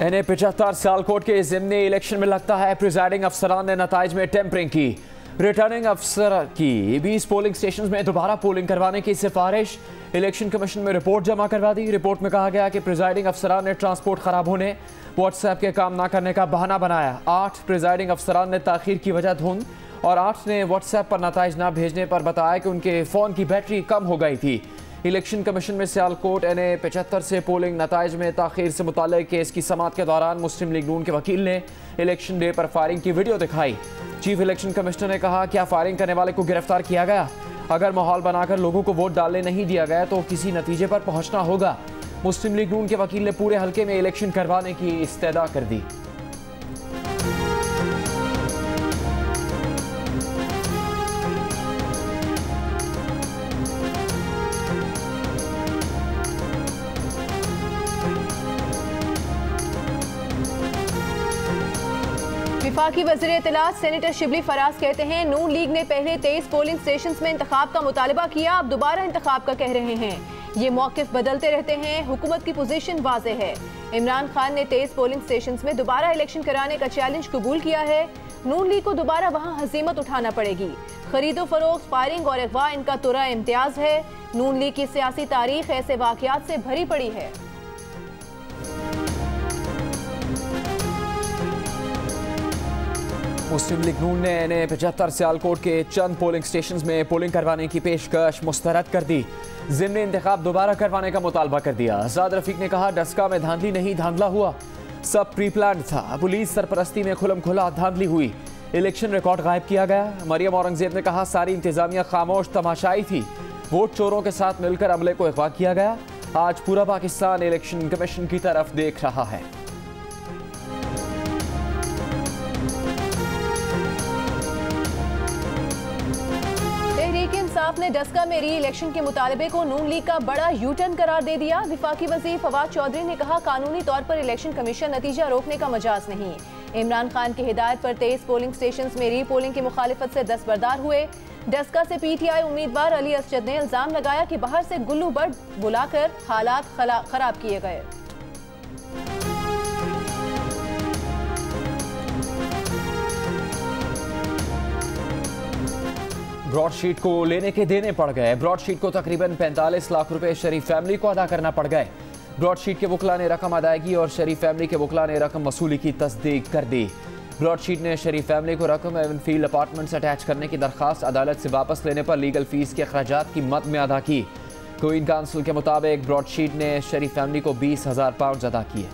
इन्हें 75 सियालकोट के ज़िमनी इलेक्शन में लगता है प्रिजाइडिंग अफसरान ने नताइज में टेम्परिंग की। रिटर्निंग अफसर की 20 पोलिंग स्टेशन में दोबारा पोलिंग करवाने की सिफारिश। इलेक्शन कमीशन में रिपोर्ट जमा करवा दी। रिपोर्ट में कहा गया कि प्रिजाइडिंग अफसरान ने ट्रांसपोर्ट खराब होने, व्हाट्सएप के काम ना करने का बहाना बनाया। 8 प्रिजाइडिंग अफसरान ने ताखीर की वजह धुंध और 8 ने व्हाट्सएप पर नताइज ना भेजने पर बताया कि उनके फ़ोन की बैटरी कम हो गई थी। इलेक्शन कमीशन में सियालकोट एनए 75 से पोलिंग नताइज में ताखीर से मुताल्लिक केस की समाअत के दौरान मुस्लिम लीग नून के वकील ने इलेक्शन डे पर फायरिंग की वीडियो दिखाई। चीफ इलेक्शन कमिश्नर ने कहा, क्या फायरिंग करने वाले को गिरफ्तार किया गया? अगर माहौल बनाकर लोगों को वोट डालने नहीं दिया गया तो किसी नतीजे पर पहुंचना होगा। मुस्लिम लीग नून के वकील ने पूरे हल्के में इलेक्शन करवाने की इस्तदा कर दी। वफाकी वज़ीर इत्तलात सेनेटर शिबली फराज कहते हैं, नून लीग ने पहले 23 पोलिंग स्टेशन में इंतखाब का मुतालबा किया, अब दोबारा इंतखाब का कह रहे हैं। ये मौक़िफ़ बदलते रहते हैं, हुकूमत की पोजीशन वाज़े है। इमरान खान ने 23 पोलिंग स्टेशन में दोबारा इलेक्शन कराने का चैलेंज कबूल किया है। नून लीग को दोबारा वहाँ हज़ीमत उठाना पड़ेगी। खरीदो फरोख्त, फायरिंग और अगवा इनका तुरा इम्तियाज है। नून लीग की सियासी तारीख ऐसे वाक़यात से भरी पड़ी है। मुस्लिम लीग नून ने एनए 75 सियालकोट के चंद पोलिंग स्टेशन में पोलिंग करवाने की पेशकश मुस्तरद कर दी। ज़िमनी इंतखाब दोबारा करवाने का मुतालबा कर दिया। आज़ाद रफीक ने कहा, डस्का में धांधली नहीं, धांधला हुआ, सब प्री प्लान था। पुलिस सरपरस्ती में खुलम खुला धांधली हुई, इलेक्शन रिकॉर्ड गायब किया गया। मरियम औरंगजेब ने कहा, सारी इंतजामिया खामोश तमाशाई थी, वोट चोरों के साथ मिलकर अमले को अगवा किया गया। आज पूरा पाकिस्तान इलेक्शन कमीशन की तरफ देख रहा है। इंसाफ ने डस्का में री इलेक्शन के मुतालबे को नून लीग का बड़ा यू टर्न करार दे दिया। वफाकी वज़ीर फवाद चौधरी ने कहा, कानूनी तौर पर इलेक्शन कमीशन नतीजा रोकने का मजाज नहीं। इमरान खान की हिदायत पर 23 पोलिंग स्टेशन में री पोलिंग की मुखालिफत से दस्तबरदार हुए। डस्का से PTI उम्मीदवार अली असजद ने इल्जाम लगाया कि बाहर से गुल्लू बर्ड बुलाकर हालात खराब किए गए। ब्रॉडशीट को लेने के देने पड़ गए। ब्रॉडशीट को तकरीबन 45 लाख रुपए शरीफ फैमिली को अदा करना पड़ गए। ब्रॉडशीट के वकला ने रकम अदायगी और शरीफ फैमिली के वकला ने रकम वसूली की तस्दीक कर दी। ब्रॉडशीट ने शरीफ फैमिली को रकम एवनफील्ड अपार्टमेंट्स अटैच करने की दरख्वास्त अदालत से वापस लेने पर लीगल फीस के अखराजात की मद में अदा की। क्वीन काउंसिल के मुताबिक ब्रॉडशीट ने शरीफ फैमिली को 20,000 पाउंड अदा किए।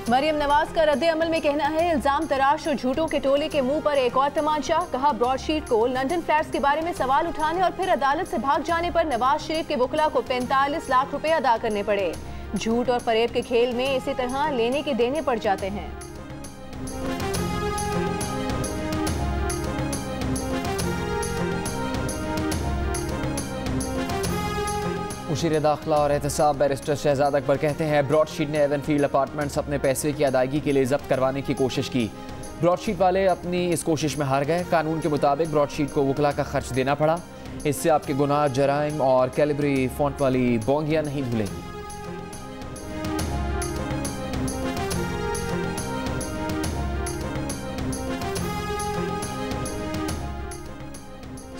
मरियम नवाज का रद्द अमल में कहना है, इल्जाम तराश और झूठों के टोले के मुंह पर एक और तमाचा। कहा, ब्रॉडशीट को लंदन फ्लैट्स के बारे में सवाल उठाने और फिर अदालत से भाग जाने पर नवाज शरीफ के वकला को 45 लाख रुपए अदा करने पड़े। झूठ और फरेब के खेल में इसी तरह लेने के देने पड़ जाते हैं। मुशीर दाखिला और एहतसाब बैरिस्टर शहजाद अकबर कहते हैं, ब्रॉडशीट ने एवनफील्ड अपार्टमेंट्स अपने पैसे की अदायगी के लिए जब्त करवाने की कोशिश की। ब्रॉडशीट वाले अपनी इस कोशिश में हार गए। कानून के मुताबिक ब्रॉडशीट को वकला का खर्च देना पड़ा। इससे आपके गुनाह, जराइम और कैलिब्री फॉन्ट वाली बोंगियां नहीं धुलेंगी।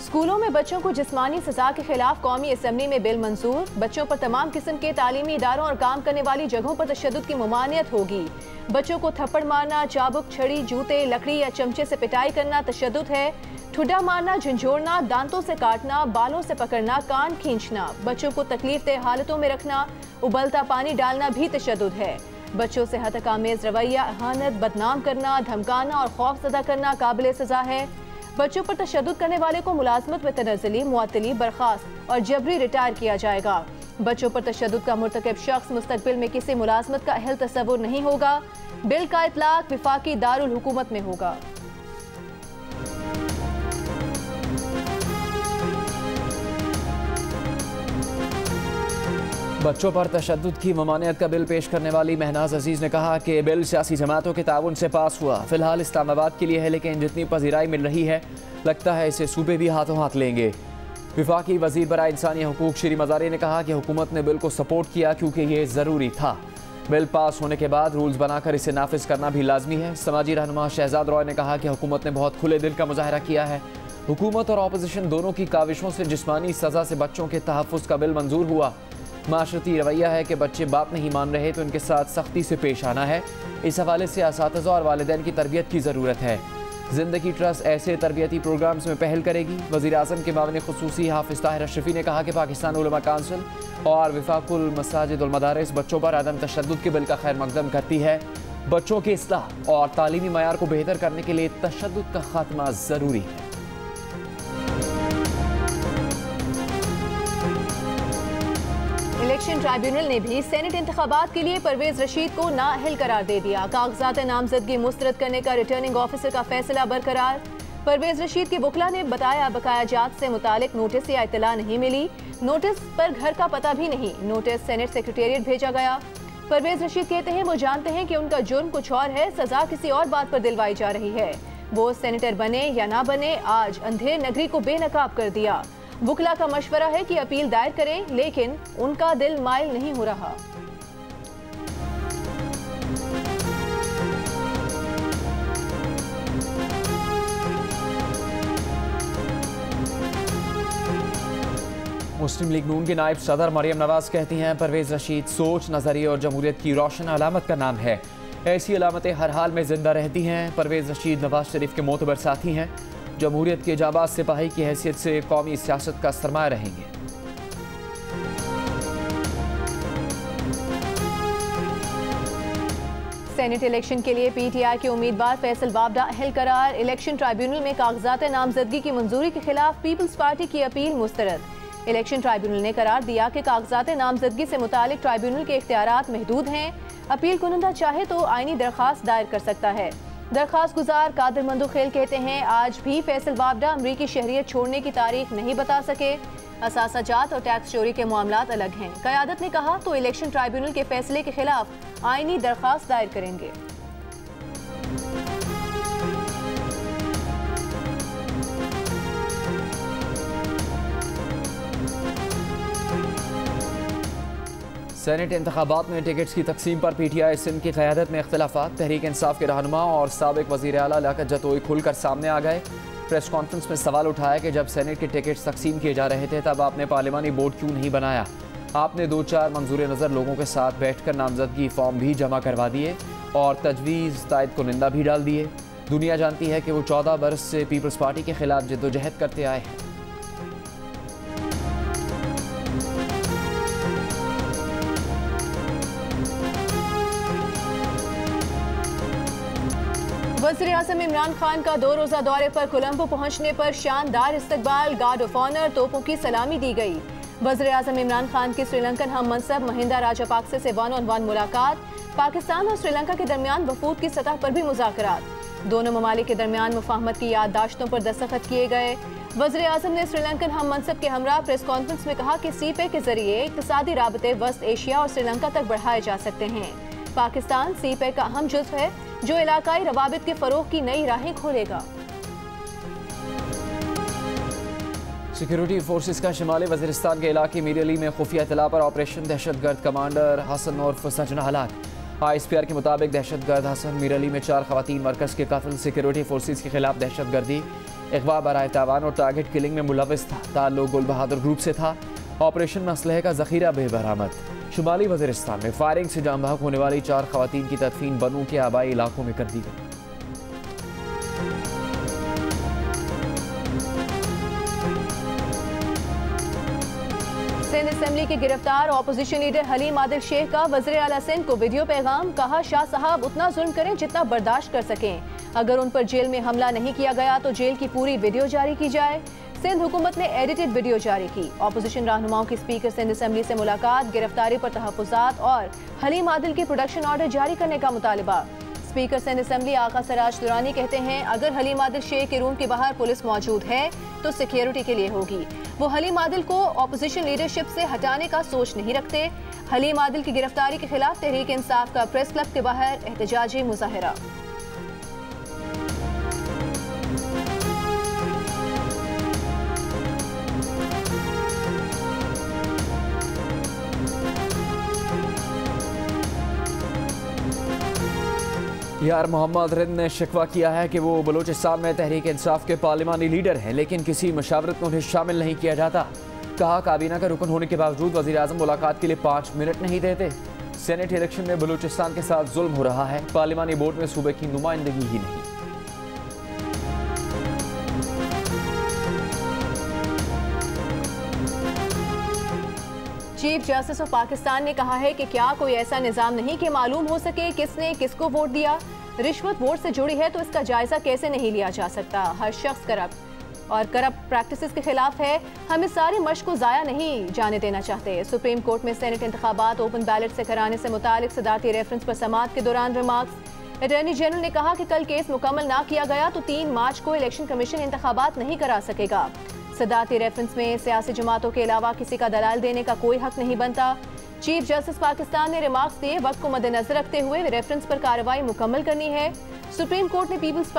स्कूलों में बच्चों को जिस्मानी सजा के खिलाफ कौमी असम्बली में बिल मंजूर। बच्चों पर तमाम किस्म के तालीमी इदारों और काम करने वाली जगहों पर तशद्दुद की ममानियत होगी। बच्चों को थप्पड़ मारना, चाबुक, छड़ी, जूते, लकड़ी या चमचे से पिटाई करना तशद्दुद है। ठुड्डा मारना, झंझोड़ना, दांतों से काटना, बालों से पकड़ना, कान खींचना, बच्चों को तकलीफदेह हालतों में रखना, उबलता पानी डालना भी तशद्दुद है। बच्चों से हतकामेज रवैया, अहानत, बदनाम करना, धमकाना और खौफजदा करना काबिल सजा है। बच्चों पर तशद्दुद करने वाले को मुलाजमत में तनज़्ज़ुली, मुअत्तली, बर्खास्त और जबरी रिटायर किया जाएगा। बच्चों पर तशद्दुद का मुर्तकब शख्स मुस्तकबिल में किसी मुलाजमत का अहल तस्वुर नहीं होगा। बिल का इतलाक विफाकी दारुल हुकूमत में होगा। बच्चों पर तशद्दुद की ममानियत का बिल पेश करने वाली महनाज अजीज ने कहा कि बिल सियासी जमातों के ताउन से पास हुआ, फिलहाल इस्लामाबाद के लिए है, लेकिन जितनी पजीराई मिल रही है लगता है इसे सूबे भी हाथों हाथ लेंगे। विफाकी वजीर बराए इंसानी हकूक श्री मजारी ने कहा कि हुकूमत ने बिल को सपोर्ट किया क्योंकि ये ज़रूरी था। बिल पास होने के बाद रूल्स बनाकर इसे नाफिज करना भी लाजमी है। समाजी रहनुमा शहजाद रॉय ने कहा कि हुकूमत ने बहुत खुले दिल का मुजाहरा किया है। हुकूमत और अपोजिशन दोनों की काविशों से जिस्मानी सज़ा से बच्चों के तहफ़्फ़ुज़ का बिल मंजूर हुआ। माशरती रवैया है कि बच्चे बात नहीं मान रहे तो इनके साथ सख्ती से पेश आना है। इस हवाले से असातिज़ा और वालिदैन की तरबियत की ज़रूरत है। ज़िंदगी ट्रस्ट ऐसे तरबियती प्रोग्राम्स में पहल करेगी। वज़ीर आज़म के मामले ख़ुसूसी हाफ़िज़ ताहिर अशरफी ने कहा कि पाकिस्तान उलमा काउंसिल और वफाकुल मसाजिद वल मदारिस बच्चों पर अदम तशद्दुद के बिल का खैर मकदम करती है। बच्चों की इस्लाह और तालीमी मयार को बेहतर करने के लिए तशद्दुद का खात्मा ज़रूरी है। इलेक्शन ट्राइब्यूनल ने भी सेनेट इंतखाबात के लिए परवेज रशीद को नाअहल करार दे दिया। कागजात नामजदगी मुस्तरद करने का रिटर्निंग ऑफिसर का फैसला बरकरार। परवेज रशीद की वकला ने बताया बकाया जात से मुतालिक नोटिस या इत्तला नहीं मिली, नोटिस पर घर का पता भी नहीं, नोटिस सेनेट सेक्रेटेरिएट भेजा गया। परवेज रशीद कहते हैं वो जानते हैं कि उनका जुर्म कुछ और है, सजा किसी और बात पर दिलवाई जा रही है। वो सेनेटर बने या ना बने, आज अंधेर नगरी को बेनकाब कर दिया। वकला का मशवरा है कि अपील दायर करें, लेकिन उनका दिल माइल नहीं हो रहा। मुस्लिम लीग नून के नायब सदर मरियम नवाज कहती हैं परवेज रशीद सोच, नजरिए और जमहूरियत की रोशन अलामत का नाम है। ऐसी अलामतें हर हाल में जिंदा रहती हैं। परवेज रशीद नवाज शरीफ के मोतबर साथी हैं। जमहूरियत के जाबाज सिपाही की हैसियत से कौमी सियासत का सरमाया रहेंगे। सेनेट इलेक्शन के लिए पीटीआई के उम्मीदवार फैसल वाबडा अहल करार। इलेक्शन ट्राइब्यूनल में कागजात नामजदगी की मंजूरी के खिलाफ पीपल्स पार्टी की अपील मुस्तरद। इलेक्शन ट्राइब्यूनल ने करार दिया कि कागजात नामजदगी से मुतालिक ट्राइब्यूनल के इख्तियारात महदूद हैं। अपील कुनंदा चाहे तो आईनी दरख्वास्त दायर कर सकता है। दरख्वास्त गुजार कादिर मंदुखेल कहते हैं आज भी फैसल वाबडा अमरीकी शहरियत छोड़ने की तारीख नहीं बता सके। असासाजात और टैक्स चोरी के मामलात अलग हैं। क़यादत ने कहा तो इलेक्शन ट्राइब्यूनल के फैसले के खिलाफ आईनी दरख्वास्त दायर करेंगे। सेनेट इंतखाबात में टिकट्स की तकसीम पर पीटीआई सिंध की क़यादत में इख्तिलाफात। तहरीक इंसाफ के रहनुमा और साबिक वज़ीर आला लियाकत जतोई खुलकर सामने आ गए। प्रेस कॉन्फ्रेंस में सवाल उठाया कि जब सेनेट के टिकट्स तकसीम किए जा रहे थे तब आपने पार्लिमानी बोर्ड क्यों नहीं बनाया। आपने 2-4 मंजूर नज़र लोगों के साथ बैठकर नामजदगी फॉर्म भी जमा करवा दिए और तजवीज़ तायद को निंदा भी डाल दिए। दुनिया जानती है कि वो 14 बरस से पीपल्स पार्टी के खिलाफ जद्दोजहद करते आए हैं। वज़ीर आज़म इमरान खान का 2 रोज़ा दौरे पर कोलंबो पहुंचने पर शानदार इस्तकबाल, गार्ड ऑफ ऑनर, तोपों की सलामी दी गई। वज़ीर आज़म इमरान खान की श्रीलंकन हम मनसब महिंदा राजापाक्से से 1-on-1 मुलाकात। पाकिस्तान और श्रीलंका के दरमियान वफूद की सतह पर भी मुज़ाकरात। दोनों ममालिक के दरमियान मुफाहमत की याददाश्तों पर दस्तखत किए गए। वज़ीर आज़म ने श्रीलंकन हम मनसब के हमरा प्रेस कॉन्फ्रेंस में कहा कि सीपे के जरिए इक़्तिसादी राबते वस्त एशिया और श्रीलंका तक बढ़ाए जा सकते हैं। पाकिस्तान सीपे का अहम जुज़्व है जो इलाकाई रवाबित के फरोग की नई राहें खोलेगा। सिक्योरिटी फोर्सेस का शिमाली वज़ीरिस्तान के इलाके मीरली में खुफिया इत्तला पर ऑपरेशन दहशतगर्द कमांडर हसन उर्फ सजना हलाक। ISPR के मुताबिक दहशतगर्द हसन मीरली में 4 खवातीन मरकज के कत्ल, सिक्योरिटी फोर्सेस के खिलाफ दहशतगर्दी, अगवा बराए तावान और टारगेट किलिंग में मुलविस था। ताल्लुक गुल बहादुर ग्रुप से था। ऑपरेशन में असलहे का जखीरा बेबरामद। शुमाली वज़ीरिस्तान में फायरिंग से जाम बहक होने वाली 4 खवातीन की तदफीन बनू के आबाई इलाकों में कर दी गई। सिंध असेंबली के गिरफ्तार अपोजिशन लीडर हलीम आदिल शेख का वज़ीर आला सिंध को वीडियो पैगाम। कहा शाह साहब उतना जुल्म करें जितना बर्दाश्त कर सकें। अगर उन पर जेल में हमला नहीं किया गया तो जेल की पूरी वीडियो जारी की जाए। सिंध हुकूमत ने एडिटेड वीडियो जारी की। अपोजिशन रहनुमाओं की स्पीकर सिंध असेंबली से मुलाकात, गिरफ्तारी पर तहफ़्फ़ुज़ात और हलीम आदिल के प्रोडक्शन ऑर्डर जारी करने का मुतालबा। स्पीकर सिंध असेंबली आका सराज दुरानी कहते हैं अगर हलीम आदिल शेख के रूम के बाहर पुलिस मौजूद है तो सिक्योरिटी के लिए होगी। वो हलीम आदिल को अपोजिशन लीडरशिप से हटाने का सोच नहीं रखते। हलीम आदिल की गिरफ्तारी के खिलाफ तहरीक इंसाफ का प्रेस क्लब के बाहर एहतजाजी मुजाहिरा। यार मोहम्मद रिंद ने शिकवा किया है कि वो बलूचिस्तान में तहरीक इंसाफ के पार्लिमानी लीडर हैं, लेकिन किसी मशावरत में उन्हें शामिल नहीं किया जाता। कहा काबीना का रुकन होने के बावजूद वज़ीर आज़म मुलाकात के लिए 5 मिनट नहीं देते। सेनेट इलेक्शन में बलूचिस्तान के साथ जुल्म हो रहा है, पार्लिमानी बोर्ड में सूबे की नुमाइंदगी ही नहीं। चीफ जस्टिस ऑफ पाकिस्तान ने कहा है कि क्या कोई ऐसा निजाम नहीं कि मालूम हो सके किसने किसको वोट दिया। रिश्वत वोट से जुड़ी है तो इसका जायजा कैसे नहीं लिया जा सकता। हर शख्स करप्ट प्रैक्टिसेस के खिलाफ है। हम इस सारी मश्क को जाया नहीं जाने देना चाहते। सुप्रीम कोर्ट में सेनेट इंतखाबात ओपन बैलेट से कराने से मुतालिक सदारती रेफरेंस पर समाअत के दौरान रिमार्क्स। अटॉर्नी जनरल ने कहा कि कल केस मुकम्मल ना किया गया तो 3 मार्च को इलेक्शन कमीशन इंतखाबात नहीं करा सकेगा। सदारती रेफरेंस में सियासी जमातों के अलावा किसी का दलाल देने का कोई हक नहीं बनता। चीफ जस्टिस पाकिस्तान ने रिमार्क्स दिए, वक्त को मद्देनजर रखते हुए रेफरेंस पर कार्रवाई मुकम्मल करनी है। सुप्रीम कोर्ट ने पीपल्स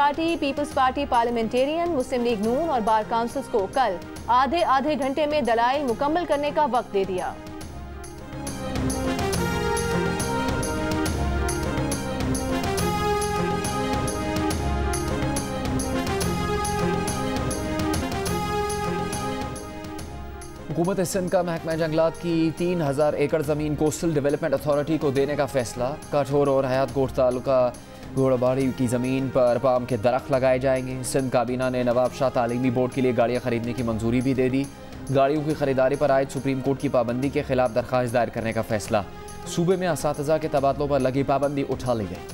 पार्टी पार्लियामेंटेरियन, मुस्लिम लीग नून और बार काउंसिल्स को कल आधे घंटे में दलाइल मुकम्मल करने का वक्त दे दिया। हुकूमत सिंध का महकमा जंगलात की 3000 एकड़ ज़मीन कोस्टल डेवलपमेंट अथॉरिटी को देने का फैसला। काठौर और हयात कोट तालुका घोड़ाबाड़ी की ज़मीन पर पाम के दरख्त लगाए जाएंगे। सिंध काबीना ने नवाब शाह तालीमी बोर्ड के लिए गाड़ियाँ खरीदने की मंजूरी भी दे दी। गाड़ियों की खरीदारी पर आयद सुप्रीम कोर्ट की पाबंदी के खिलाफ दरख्वास्त दायर करने का फैसला। सूबे में असातिज़ा के तबादलों पर लगी पाबंदी उठा ली गई।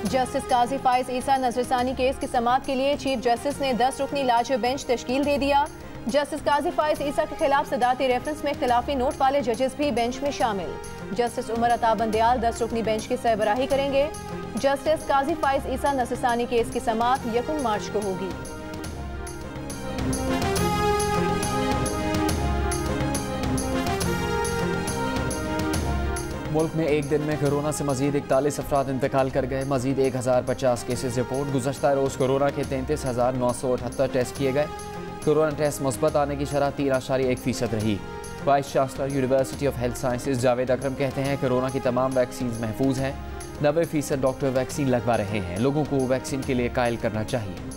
जस्टिस काजी फाइज ईसा नजरसानी केस की समाअत के लिए चीफ जस्टिस ने 10 रुकनी लार्जर बेंच तश्कील दे दिया। जस्टिस काजी फाइज ईसा के खिलाफ सदारती रेफरेंस में इख्तिलाफी नोट वाले जजेस भी बेंच में शामिल। जस्टिस उमर अता बंदयाल 10 रुकनी बेंच की सरबराही करेंगे। जस्टिस काजी फाइज ईसा नजरसानी केस की समाअत 1 मार्च को होगी। मुल्क में एक दिन में कोरोना से मजीद 41 अफराद इंतकाल कर गए। मजीद 1050 केसेस रिपोर्ट। गुज़श्ता रोज़ कोरोना के 33,978 टेस्ट किए गए। कोरोना टेस्ट मुस्बत आने की शरह 3.1% रही। Vice chancellor university of health sciences Javed Akram कहते हैं कोरोना की तमाम वैक्सीन महफूज हैं। 90% डॉक्टर वैक्सीन लगवा रहे हैं। लोगों को वैक्सीन के लिए कायल करना चाहिए।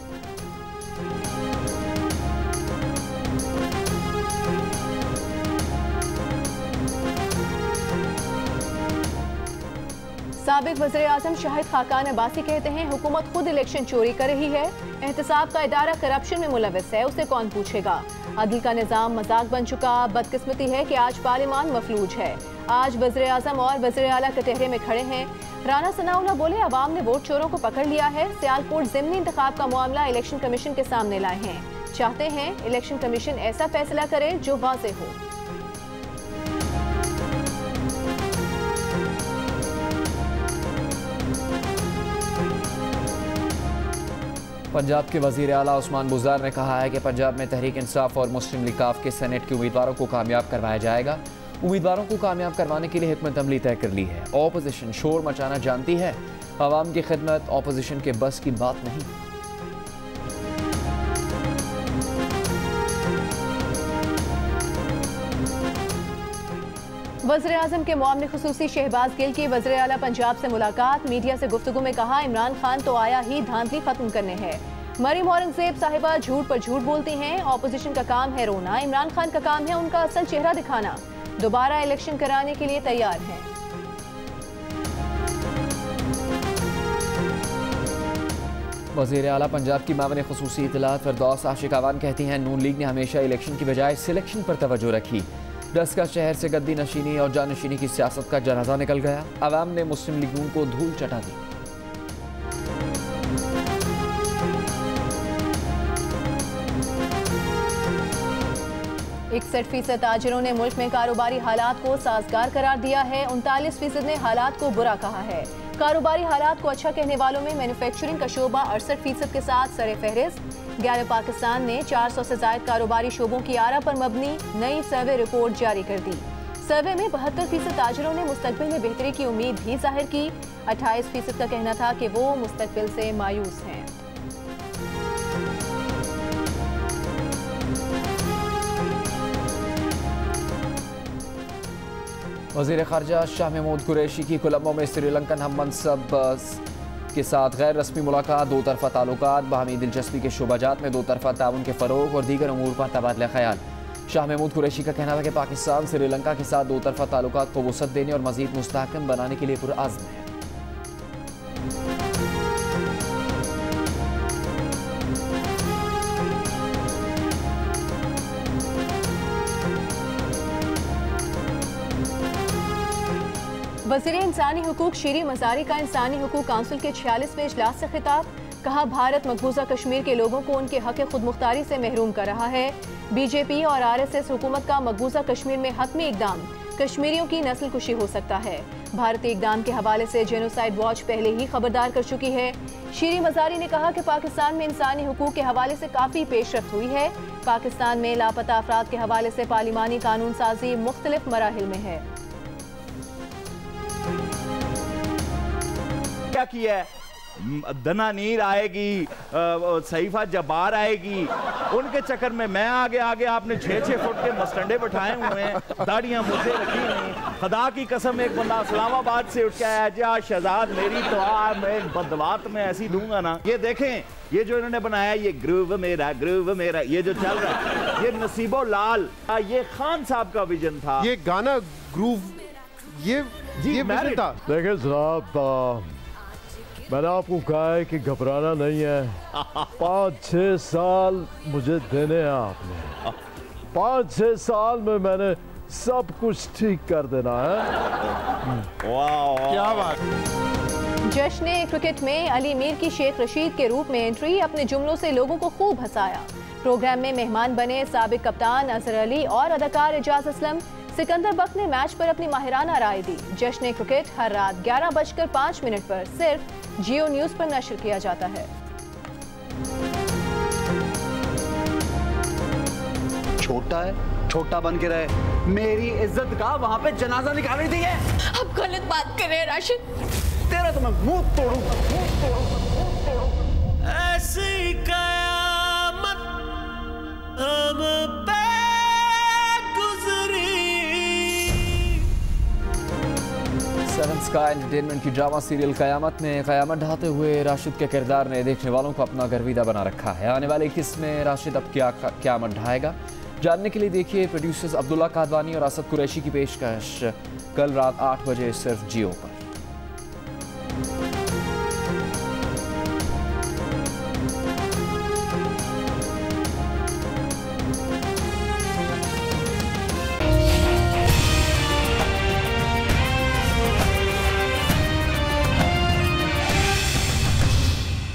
साबिक वज़ीर आज़म शाहिद खाकान अब्बासी कहते हैं हुकूमत खुद इलेक्शन चोरी कर रही है। एहतसाब का इदारा करप्शन में मुलविस है, उसे कौन पूछेगा। अदल का निज़ाम मजाक बन चुका। बदकिस्मती है कि आज पार्लिमान मफलूज है। आज वज़ीर आज़म और वज़ीर आला कटहरे में खड़े हैं। राना सनाउल्लाह बोले अवाम ने वोट चोरों को पकड़ लिया है। सियालकोट ज़िमनी इंतखाब का मामला इलेक्शन कमीशन के सामने लाए हैं। चाहते हैं इलेक्शन कमीशन ऐसा फैसला करे जो वाज़ेह हो। पंजाब के वज़ीर आला उस्मान बुज़दार ने कहा है कि पंजाब में तहरीक इंसाफ और मुस्लिम लीग काफ के सेनेट के उम्मीदवारों को कामयाब करवाया जाएगा। उम्मीदवारों को कामयाब करवाने के लिए हिकमत अमली तय कर ली है। ऑपोजिशन शोर मचाना जानती है, आवाम की खिदमत ऑपोजिशन के बस की बात नहीं। वज़ीर आज़म के मुआवने खुसूसी शहबाज गिल की वज़ीर आला पंजाब से मुलाकात। मीडिया से गुफ्तगू में कहा इमरान खान तो आया ही धांधली खत्म करने है। मरीम औरंगजेब साहिबा झूठ पर झूठ बोलती हैं। ऑपोजिशन का काम है रोना, इमरान खान का काम है उनका असल चेहरा दिखाना। दोबारा इलेक्शन कराने के लिए तैयार हैं। वज़ीर आला पंजाब की मामले खुसूसी इतलात फिरदौस आशिक अवान कहती हैं नून लीग ने हमेशा इलेक्शन की बजाय सिलेक्शन पर तवज्जो रखी। दस का शहर से गद्दी नशीनी और जानशीनी की सियासत का जनाजा निकल गया। अवाम ने मुस्लिम लीग नून को धूल चटा दी। 61% ताजिरों ने मुल्क में कारोबारी हालात को साजगार करार दिया है। 39% ने हालात को बुरा कहा है। कारोबारी हालात को अच्छा कहने वालों में मैन्युफैक्चरिंग का शोबा 68% के साथ सरे फहरिस्त। गैर पाकिस्तान ने 400 से ज्यादा कारोबारी शोबों की आरा पर मबनी नई सर्वे रिपोर्ट जारी कर दी। सर्वे में 72% ताजरों ने मुस्तकबिल में बेहतरी की उम्मीद भी जाहिर की। 28% का कहना था कि वो मुस्तकबिल से मायूस हैं। वज़ीर ख़ारजा शाह महमूद कुरैशी की कोलंबो में श्रीलंकन हम मनसब के साथ गैर रस्मी मुलाकात। दो तरफा ताल्लुकात, बाहमी दिलचस्पी के शोबाजात में दो तरफा ताउन के फ़रोग और दीगर अमूर पर तबादला ख्याल। शाह महमूद कुरैशी का कहना था कि पाकिस्तान श्रीलंका के साथ दो तरफा ताल्लुकात को वसअत देने और मज़ीद मुस्तहकम बनाने के लिए पुरअज़्म है। वज़ीर इंसानी हुकूक शीरी मज़ारी का इंसानी हुकूक काउंसिल के 46वें इजलास से खिताब। कहा, भारत मकबूजा कश्मीर के लोगों को उनके हक खुद मुख्तारी से महरूम कर रहा है। बीजेपी और RSS हुकूमत का मकबूजा कश्मीर में हतमी इकदाम कश्मीरियों की नस्ल कुशी हो सकता है। भारतीय इकदाम के हवाले से जेनोसाइड वॉच पहले ही खबरदार कर चुकी है। शीरी मज़ारी ने कहा कि पाकिस्तान में इंसानी हुकूक के हवाले से काफ़ी पेशरफ्त हुई है। पाकिस्तान में लापता अफराद के हवाले से पार्लिमानी कानून साजी मुख्तलिफ मराहिल में है। क्या किया है? दनानीर आएगी, सईफा जब्बार आएगी, उनके चक्कर में मैं आगे आगे आपने 6-6 फुट के मस्टंडे बैठाए हुए हैं, दाढ़ियां मुझे रखी हुई। खुदा की कसम एक बंदा इस्लामाबाद से उठ के आया, जा शहजाद मेरी तो मैं बदवात में ऐसी दूंगा ना। ये देखें, ये जो इन्होंने बनाया, ये ग्रूव मेरा ये जो चल रहा है, ये नसीबो लाल, ये खान साहब का विजन था। ये गाना ग्रूव ये विजन था। देखिए जनाब, मैंने आपको कहा है कि घबराना नहीं है। 5-6 साल मुझे देने हैं आपने। 5-6 साल में मैंने सब कुछ ठीक कर देना है। वाह, क्या बात। जश्न क्रिकेट में अली मीर की शेख रशीद के रूप में एंट्री। अपने जुमलों से लोगों को खूब हंसाया। प्रोग्राम में मेहमान बने साबिक कप्तान अजहर अली और अदाकार एजाज असलम। सिकंदर बख्त ने मैच पर अपनी माहिराना राय दी। जश्न क्रिकेट हर रात 11:05 पर सिर्फ जियो न्यूज पर नशर किया जाता है। छोटा है, छोटा बन के रहे। मेरी इज्जत का वहां पे जनाजा निकाल रही थी। अब गलत बात कर रहे हैं राशिद। तेरा तो मैं मुंह तोड़ूंगा। ऐसी कयामत हम पे गुजरी। सेवन स्काई एंटरटेनमेंट की ड्रामा सीरियल कयामत में कयामत ढाते हुए राशिद के किरदार ने देखने वालों को अपना गर्विदा बना रखा है। आने वाले किस्म में राशिद अब क्या कयामत ढाएगा, जानने के लिए देखिए प्रोड्यूसर्स अब्दुल्ला कादवानी और असद कुरैशी की पेशकश कल रात 8 बजे सिर्फ जियो पर।